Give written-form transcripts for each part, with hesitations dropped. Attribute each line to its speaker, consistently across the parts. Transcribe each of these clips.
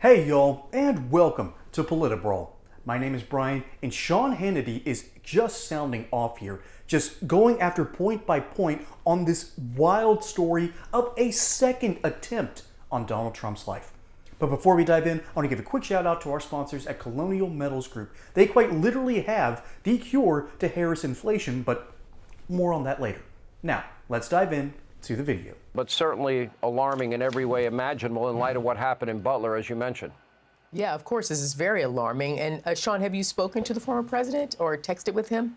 Speaker 1: Hey y'all, and welcome to Politibrawl. My name is Brian, and Sean Hannity is just sounding off here, just going after point by point on this wild story of a second attempt on Donald Trump's life. But before we dive in, I want to give a quick shout out to our sponsors at Colonial Metals Group. They quite literally have the cure to Harris inflation, but more on that later. Now, let's dive in to the video.
Speaker 2: But certainly alarming in every way imaginable in light of what happened in Butler, as you mentioned.
Speaker 3: Yeah, of course, this is very alarming. And Sean, have you spoken to the former president or texted with him?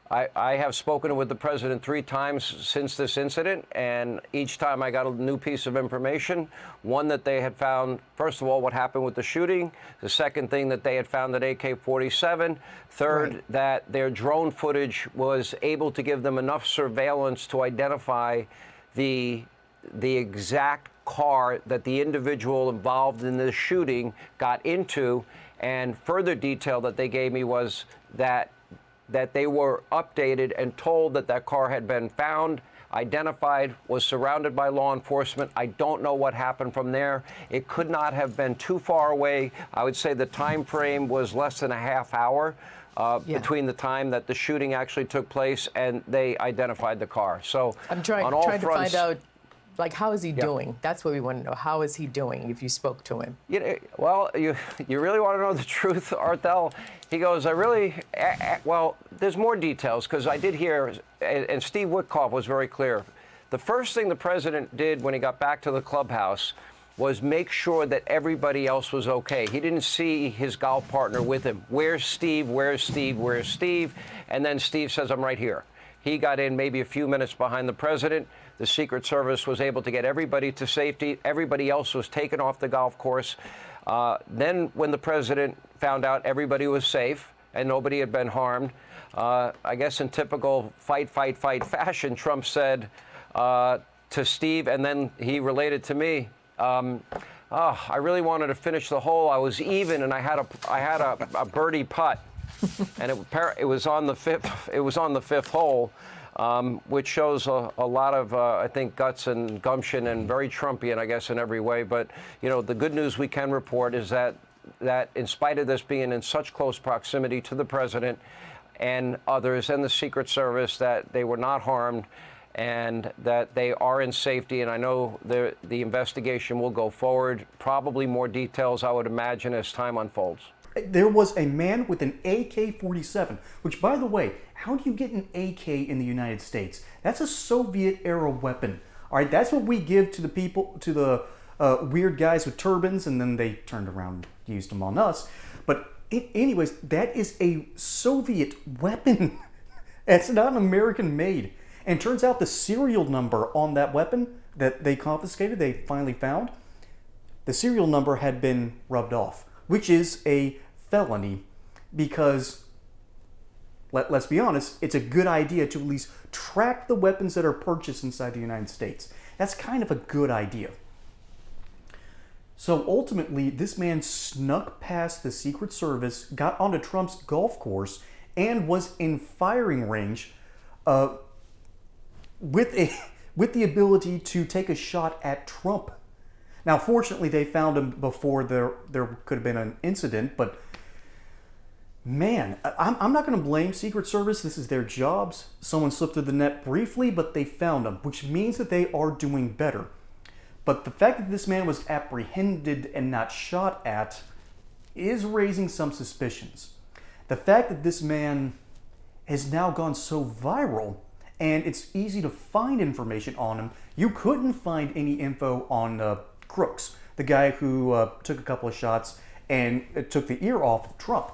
Speaker 2: I have spoken with the president 3 times since this incident, and each time I got a new piece of information. One, that they had found, first of all, what happened with the shooting. The second thing, that they had found an AK-47. Third,
Speaker 3: Right.
Speaker 2: that their drone footage was able to give them enough surveillance to identify the exact car that the individual involved in the shooting got into. And further detail that they gave me was that they were updated and told that that car had been found, identified, was surrounded by law enforcement. I don't know what happened from there. It could not have been too far away. I would say the time frame was less than a half hour between the time that the shooting actually took place and they identified the car. So
Speaker 3: I'm trying
Speaker 2: on all
Speaker 3: to
Speaker 2: fronts,
Speaker 3: find out, like, how is he doing? That's what we want to know. How is he doing, if you spoke to him?
Speaker 2: You know, well, you really want to know the truth, Arthel? He goes, well, there's more details, because I did hear, and Steve Witkoff was very clear. The first thing the president did when he got back to the clubhouse was make sure that everybody else was okay. He didn't see his golf partner with him. Where's Steve? Where's Steve? Where's Steve? And then Steve says, I'm right here. He got in maybe a few minutes behind the president. The Secret Service was able to get everybody to safety. Everybody else was taken off the golf course. Then when the president found out everybody was safe and nobody had been harmed, I guess in typical fight fashion, Trump said to Steve, and then he related to me, I really wanted to finish the hole. I was even, and I had a birdie putt. And it was on the fifth hole, which shows a lot of, I think, guts and gumption, and very Trumpian, I guess, in every way. But, you know, the good news we can report is that in spite of this being in such close proximity to the president and others and the Secret Service, that they were not harmed and that they are in safety. And I know the investigation will go forward. Probably more details, I would imagine, as time unfolds.
Speaker 1: There was a man with an AK-47, which, by the way, how do you get an AK in the United States? That's a Soviet-era weapon. All right, that's what we give to the people, to the weird guys with turbans, and then they turned around and used them on us. But anyways, that is a Soviet weapon. It's not American-made. And turns out the serial number on that weapon that they confiscated, they finally found, the serial number had been rubbed off, which is a felony, because let's be honest, it's a good idea to at least track the weapons that are purchased inside the United States. That's kind of a good idea. So ultimately, this man snuck past the Secret Service, got onto Trump's golf course, and was in firing range with the ability to take a shot at Trump. Now, fortunately, they found him before there could have been an incident, but man, I'm not going to blame Secret Service. This is their jobs. Someone slipped through the net briefly, but they found him, which means that they are doing better. But the fact that this man was apprehended and not shot at is raising some suspicions. The fact that this man has now gone so viral, and it's easy to find information on him. You couldn't find any info on Crooks, the guy who took a couple of shots and took the ear off of Trump.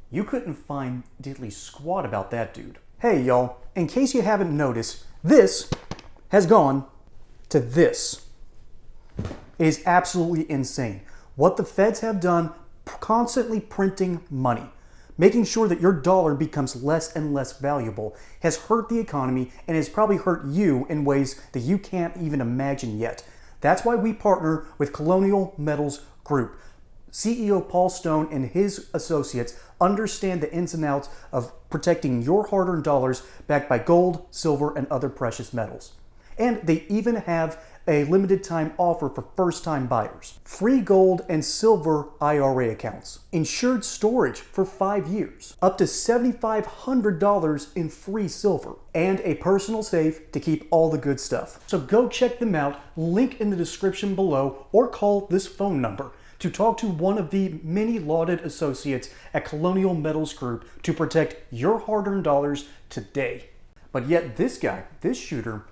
Speaker 1: You couldn't find diddly squat about that dude. Hey y'all, in case you haven't noticed, this has gone to this. It is absolutely insane. What the feds have done, constantly printing money, making sure that your dollar becomes less and less valuable, has hurt the economy and has probably hurt you in ways that you can't even imagine yet. That's why we partner with Colonial Metals Group. CEO Paul Stone and his associates understand the ins and outs of protecting your hard-earned dollars backed by gold, silver, and other precious metals. And they even have a limited time offer for first-time buyers, free gold and silver IRA accounts, insured storage for 5 years, up to $7,500 in free silver, and a personal safe to keep all the good stuff. So go check them out, link in the description below, or call this phone number to talk to one of the many lauded associates at Colonial Metals Group to protect your hard-earned dollars today. But yet this guy, this shooter,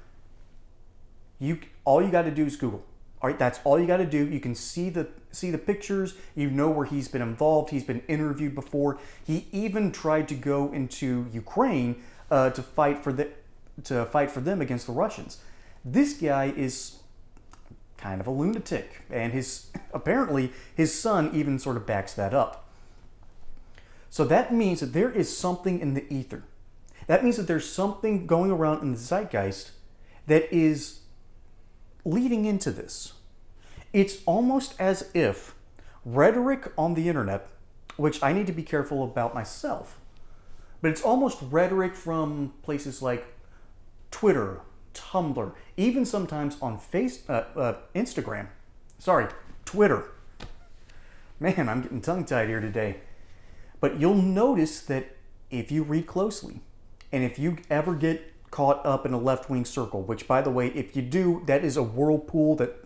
Speaker 1: all you got to do is Google. All right, that's all you got to do. You can see the pictures. You know where he's been involved. He's been interviewed before. He even tried to go into Ukraine to fight for them against the Russians. This guy is kind of a lunatic, and apparently his son even sort of backs that up. So that means that there is something in the ether. That means that there's something going around in the zeitgeist that is leading into this. It's almost as if rhetoric on the internet, which I need to be careful about myself, but it's almost rhetoric from places like Twitter, Tumblr, even sometimes on Instagram. Sorry, Twitter. Man, I'm getting tongue-tied here today. But you'll notice that if you read closely, and if you ever get caught up in a left-wing circle, which, by the way, if you do, that is a whirlpool that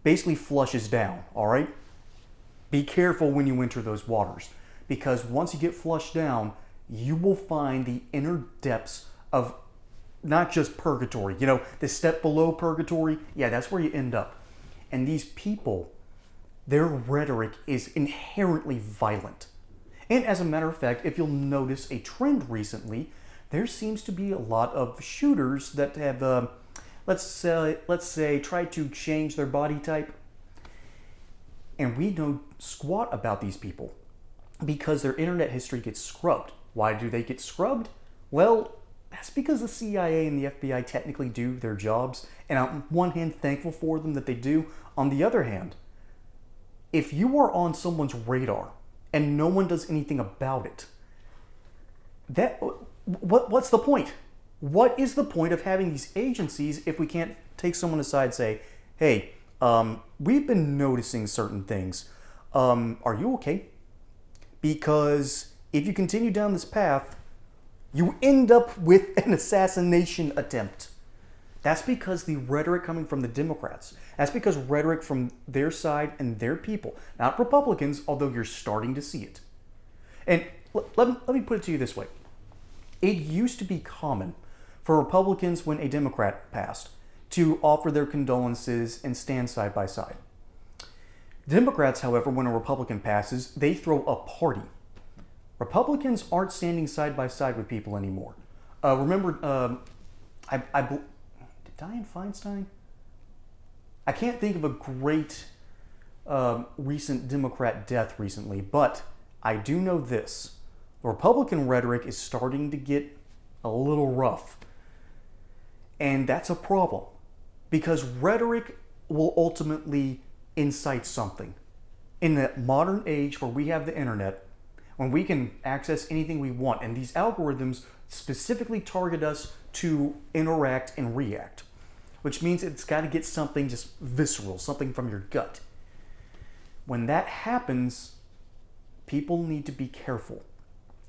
Speaker 1: basically flushes down, all right? Be careful when you enter those waters, because once you get flushed down, you will find the inner depths of not just purgatory, the step below purgatory. Yeah, that's where you end up. And these people, their rhetoric is inherently violent. And as a matter of fact, if you'll notice a trend recently, there seems to be a lot of shooters that have, let's say, tried to change their body type. And we know squat about these people because their internet history gets scrubbed. Why do they get scrubbed? Well, that's because the CIA and the FBI technically do their jobs, and on one hand, thankful for them that they do. On the other hand, if you are on someone's radar and no one does anything about it, what's the point? What is the point of having these agencies if we can't take someone aside and say, hey, we've been noticing certain things. Are you okay? Because if you continue down this path, you end up with an assassination attempt. That's because the rhetoric coming from the Democrats, that's because rhetoric from their side and their people, not Republicans, although you're starting to see it. And let me put it to you this way. It used to be common for Republicans, when a Democrat passed, to offer their condolences and stand side by side. Democrats, however, when a Republican passes, they throw a party. Republicans aren't standing side by side with people anymore. Remember, did Dianne Feinstein? I can't think of a great recent Democrat death recently, but I do know this. The Republican rhetoric is starting to get a little rough. And that's a problem, because rhetoric will ultimately incite something. In the modern age where we have the internet, when we can access anything we want, and these algorithms specifically target us to interact and react, which means it's got to get something just visceral, something from your gut. When that happens, people need to be careful,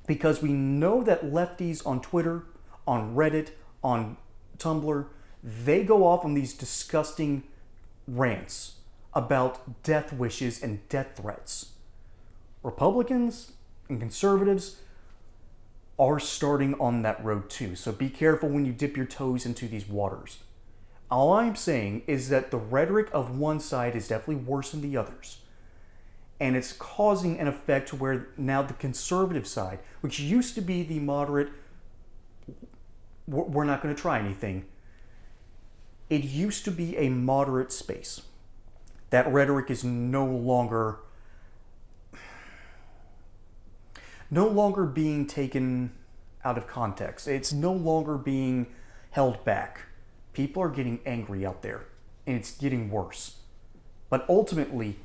Speaker 1: because we know that lefties on Twitter, on Reddit, on Tumblr, they go off on these disgusting rants about death wishes and death threats. Republicans and conservatives are starting on that road too, so be careful when you dip your toes into these waters. All I'm saying is that the rhetoric of one side is definitely worse than the others. And it's causing an effect where now the conservative side, which used to be the moderate, we're not going to try anything, it used to be a moderate space. That rhetoric is no longer being taken out of context. It's no longer being held back. People are getting angry out there, and it's getting worse. But ultimately,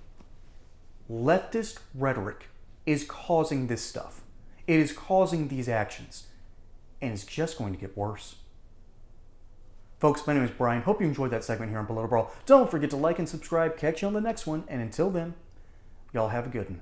Speaker 1: leftist rhetoric is causing this stuff. It is causing these actions, and it's just going to get worse. Folks, my name is Brian. Hope you enjoyed that segment here on Political Brawl. Don't forget to like and subscribe. Catch you on the next one. And until then, y'all have a good one.